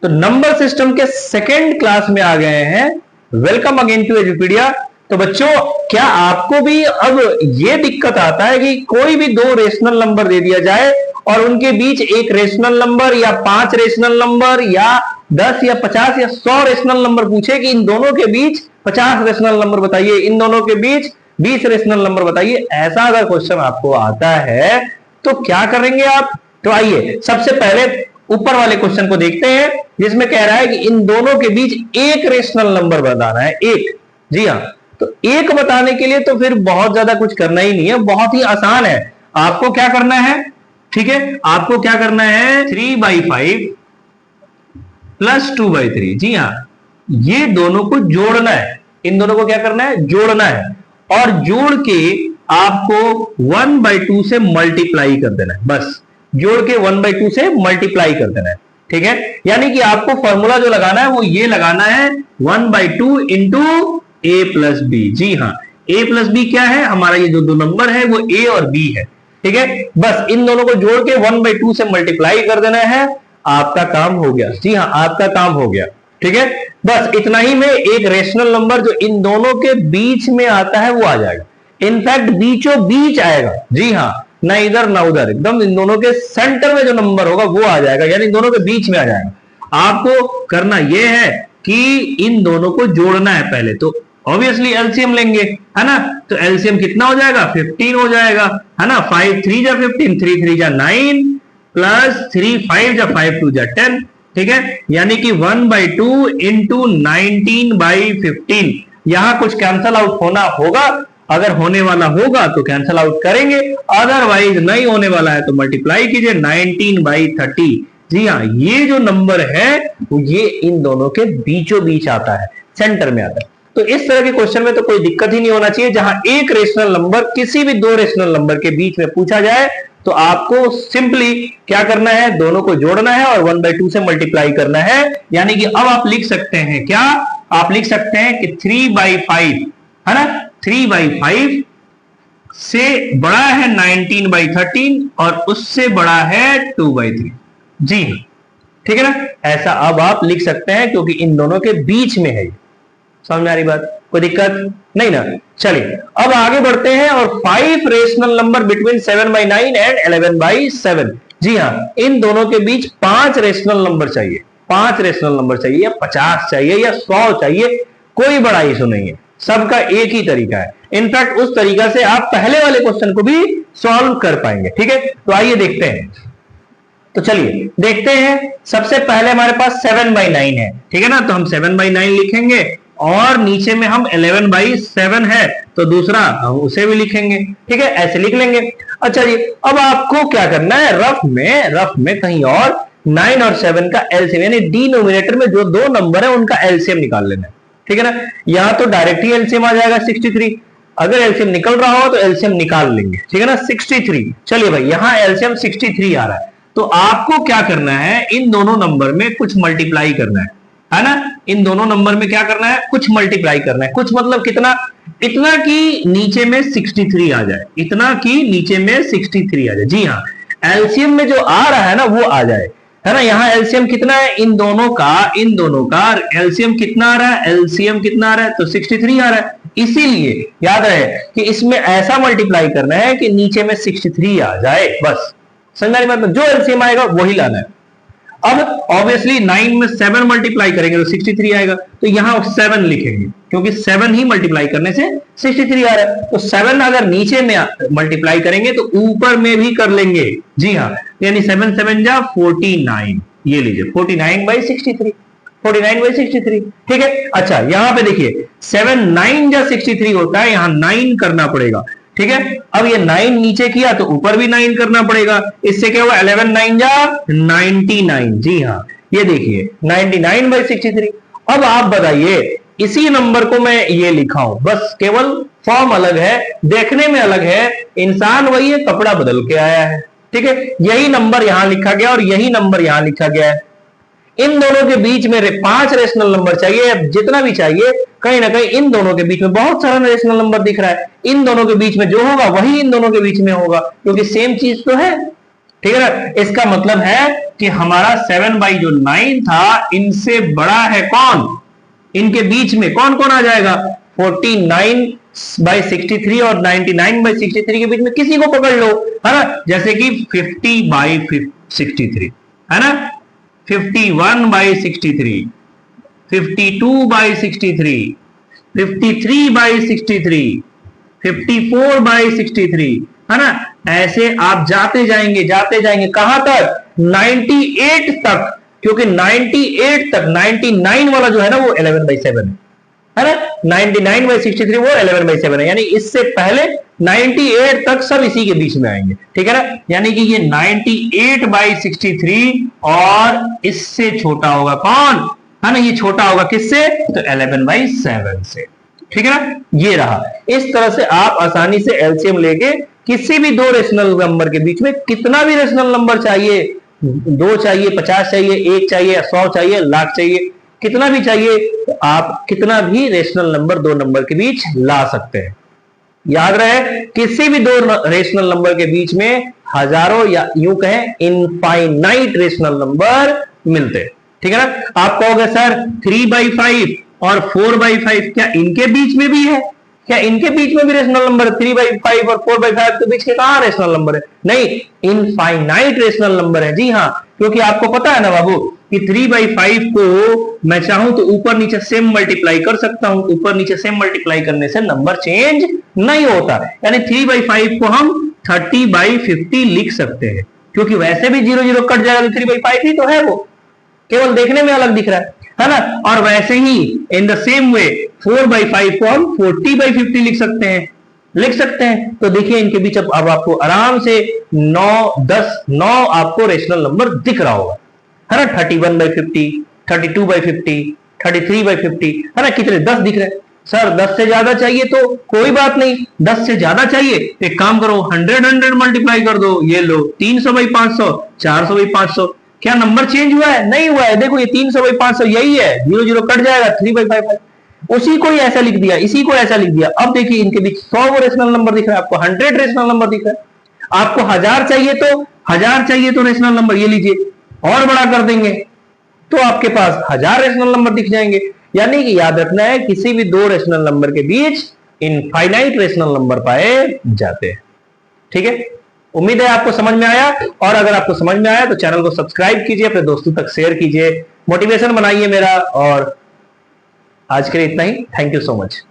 तो number system के second class में आ गए हैं। Welcome again to Edupedia. तो बच्चों, क्या आपको भी अब ये दिक्कत आता है कि कोई भी दो रेशनल नंबर दे दिया जाए और उनके बीच एक रेशनल नंबर या 5 रेशनल नंबर या 10 या 50 या 100 रेशनल नंबर पूछे कि इन दोनों के बीच 50 रेशनल नंबर बताइए, इन दोनों के बीच 20 रेशनल नंबर बताइए। ऐसा अगर क्वेश्चन आपको आता है तो क्या करेंगे आप? तो आइए सबसे पहले ऊपर वाले क्वेश्चन को देखते हैं, जिसमें कह रहा है कि इन दोनों के बीच एक रेशनल नंबर बताना है। एक, जी हाँ। तो एक बताने के लिए तो फिर बहुत ज्यादा कुछ करना ही नहीं है, बहुत ही आसान है। आपको क्या करना है? ठीक है, आपको क्या करना है? 3/5 प्लस 2/3। जी हाँ, ये दोनों को जोड़ना है। इन दोनों को क्या करना है? जोड़ना है। और जोड़ के आपको 1/2 से मल्टीप्लाई कर देना है। बस जोड़ के 1/2 से मल्टीप्लाई कर देना है। ठीक है, यानी कि आपको फॉर्मूला जो लगाना है वो ये लगाना है 1/2 इंटू ए प्लस बी। जी हाँ, ए प्लस बी क्या है? हमारा ये जो दो नंबर है वो ए और बी है। ठीक है, बस इन दोनों को जोड़ के 1/2 से मल्टीप्लाई कर देना है, आपका काम हो गया। जी हाँ, आपका काम हो गया। ठीक है, बस इतना ही में एक रेशनल नंबर जो इन दोनों के बीच में आता है वो आ जाएगा। इनफैक्ट बीचों बीच आएगा। जी हाँ, ना इधर ना उधर, एकदम इन दोनों के सेंटर में जो नंबर होगा वो आ जाएगा, यानी इन दोनों के बीच में आ जाएगा। आपको करना यह है कि इन दोनों को जोड़ना है पहले। तो ऑब्वियसली एलसीएम लेंगे, है ना। तो एलसीएम कितना हो जाएगा? 15 हो जाएगा, है ना। 5 3 जा 15, 3 3 जा 9 प्लस 3 5 जा 5 2 जा 10। ठीक है, यानी कि 1/2 इंटू 19/15। यहां कुछ कैंसल आउट होना होगा, अगर होने वाला होगा तो कैंसल आउट करेंगे, अदरवाइज नहीं होने वाला है तो मल्टीप्लाई कीजिए 19/30। जी हाँ, ये जो नंबर है ये इन दोनों के बीचों बीच आता है, सेंटर में आता है। तो इस तरह के क्वेश्चन में तो कोई दिक्कत ही नहीं होना चाहिए। जहां एक रेशनल नंबर किसी भी दो रेशनल नंबर के बीच में पूछा जाए तो आपको सिंपली क्या करना है? दोनों को जोड़ना है और 1/2 से मल्टीप्लाई करना है। यानी कि अब आप लिख सकते हैं क्या? आप लिख सकते हैं कि 3/5, है ना। 3/5 से बड़ा है 19/13 और उससे बड़ा है 2/3। जी, ठीक है ना। ऐसा अब आप लिख सकते हैं क्योंकि इन दोनों के बीच में है। समझ में आ रही बात? कोई दिक्कत नहीं ना। चलिए अब आगे बढ़ते हैं और 5 रेशनल नंबर बिटवीन 7/9 एंड 11/7। जी हाँ, इन दोनों के बीच 5 रेशनल नंबर चाहिए। 5 रेशनल नंबर चाहिए, या 50 चाहिए या 100 चाहिए, कोई बड़ा इशू नहीं है, सबका एक ही तरीका है। इनफैक्ट उस तरीका से आप पहले वाले क्वेश्चन को भी सॉल्व कर पाएंगे। ठीक है, तो आइए देखते हैं। तो चलिए देखते हैं। सबसे पहले हमारे पास 7/9 है, ठीक है ना। तो हम 7/9 लिखेंगे और नीचे में हम 11/7 है तो दूसरा हम उसे भी लिखेंगे। ठीक है, ऐसे लिख लेंगे। अच्छा जी, अब आपको क्या करना है? रफ में कहीं और 9 और 7 का एलसीएम, यानी डिनोमिनेटर में जो दो नंबर है उनका एलसीएम निकाल लेना है। ठीक है ना। यहां तो डायरेक्ट ही एलसीएम आ जाएगा 63। अगर एलसीएम निकल रहा हो तो एलसीएम निकाल लेंगे। ठीक है ना, 63। चलिए भाई, यहां एलसीएम 63 आ रहा है, तो आपको क्या करना है? इन दोनों नंबर में कुछ मल्टीप्लाई करना है ना। इन दोनों नंबर में क्या करना है? कुछ मल्टीप्लाई करना है। कुछ मतलब कितना? इतना कि नीचे में 63 आ जाए, इतना कि नीचे में 63 आ जाए। जी हाँ, एलसीएम में जो आ रहा है ना वो आ जाए, है ना। यहां एलसीएम कितना है? इन दोनों का एलसीएम कितना आ रहा है? एलसीएम कितना आ रहा है? तो 63 आ रहा है। इसीलिए याद रहे कि इसमें ऐसा मल्टीप्लाई करना है कि नीचे में 63 आ जाए, बस। समझ मतलब जो एलसीएम आएगा वही लाना है। अब ऑब्वियसली 9 में 7 मल्टीप्लाई करेंगे तो 63 आएगा, तो यहां 7 लिखेंगे क्योंकि 7 ही मल्टीप्लाई करने से 63 आ रहा है। तो 7 अगर नीचे में मल्टीप्लाई करेंगे तो ऊपर में भी कर लेंगे। जी हाँ, यानी 7 7 जा 49। ये लीजिए 49/63, 49/63। ठीक है। अच्छा, यहां पे देखिए 7 9 जा 63 होता है, यहां 9 करना पड़ेगा। ठीक है, अब ये 9 नीचे किया तो ऊपर भी 9 करना पड़ेगा। इससे क्या हुआ? 11 9 जा 99। जी हाँ, ये देखिए 99/63। अब आप बताइए, इसी नंबर को मैं ये लिखा हूं, बस केवल फॉर्म अलग है, देखने में अलग है, इंसान वही है, कपड़ा बदल के आया है। ठीक है, यही नंबर यहां लिखा गया और यही नंबर यहां लिखा गया है। इन दोनों के बीच में 5 रेशनल नंबर चाहिए, जितना भी चाहिए, कहीं ना कहीं इन दोनों के बीच में बहुत सारा रेशनल नंबर दिख रहा है। इन दोनों के बीच में जो होगा वही इन दोनों के बीच में होगा, क्योंकि सेम चीज तो है। ठीक है ना। इसका मतलब है कि हमारा 7/9 था, इनसे बड़ा है कौन, इनके बीच में कौन कौन आ जाएगा, 49/63 और 99/63 के बीच में किसी को पकड़ लो, है ना। जैसे कि 50/63 है ना, 51/63, 52/63, 53/63, 54/63, है ना। ऐसे आप जाते जाएंगे कहां तक, 98 तक, क्योंकि 98 तक 99 वाला जो है ना वो 11/7 है ना, 99/63 वो 11/7 है, यानी इससे पहले 98 तक सब इसी के बीच में आएंगे, ठीक है ना। यानी कि ये 98/63 और इससे छोटा होगा कौन, है ना, ये छोटा होगा किससे, तो 11/7 से, ठीक है ना। ये रहा, इस तरह से आप आसानी से एलसीएम लेके किसी भी दो रेशनल नंबर के बीच में कितना भी रेशनल नंबर चाहिए, 2 चाहिए, 50 चाहिए, 1 चाहिए, 100 चाहिए, लाख चाहिए, कितना भी चाहिए, तो आप कितना भी रेशनल नंबर दो नंबर के बीच ला सकते हैं। याद रहे, किसी भी दो रेशनल नंबर के बीच में हजारों या यूं कहें इनफाइनाइट रेशनल नंबर मिलते हैं, ठीक है ना। आप कहोगे सर 3/5 और 4/5 क्या इनके बीच में भी है, क्या इनके बीच में भी रेशनल नंबर 3/5 और 4/5 के बीच के कहां रेशनल नंबर है, नहीं, इनफाइनाइट रेशनल नंबर है, जी हां। क्योंकि आपको पता है ना बाबू कि 3/5 को मैं चाहूं तो ऊपर नीचे सेम मल्टीप्लाई कर सकता हूं, ऊपर नीचे सेम मल्टीप्लाई करने से नंबर चेंज नहीं होता, यानी 3/5 को हम 30/50 लिख सकते हैं, क्योंकि वैसे भी 0 0 कट जाएगा तो 3/5 ही तो है, वो केवल देखने में अलग दिख रहा है ना। और वैसे ही इन द सेम वे 4/5 को हम 40/50 लिख सकते हैं। तो देखिए इनके बीच अब आपको आराम से 9 आपको रेशनल नंबर दिख रहा होगा, है ना, 31/50, 32/50, 33/50, है ना, कितने 10 दिख रहे हैं। सर 10 से ज्यादा चाहिए तो कोई बात नहीं, 10 से ज्यादा चाहिए एक काम करो, 100 मल्टीप्लाई कर दो, ये लो 300/500, 400/500, क्या नंबर चेंज हुआ है, नहीं हुआ है। देखो ये 300/500 यही है, 0 0 कट जाएगा, 3/5 उसी को ही ऐसा लिख दिया, इसी को ऐसा लिख दिया। अब देखिए इनके बीच 100 रेशनल नंबर दिख रहा है, आपको 100 रेशनल नंबर दिख रहा है। आपको 1000 चाहिए तो रेशनल नंबर ये लीजिए और बड़ा कर देंगे तो आपके पास 1000 रेशनल नंबर दिख जाएंगे। यानी कि याद रखना है किसी भी दो रेशनल नंबर के बीच इनफाइनाइट रेशनल नंबर पाए जाते हैं, ठीक है। उम्मीद है आपको समझ में आया, और अगर आपको समझ में आया तो चैनल को सब्सक्राइब कीजिए, अपने दोस्तों तक शेयर कीजिए, मोटिवेशन बनाइए मेरा। और आज के लिए इतना ही, थैंक यू सो मच।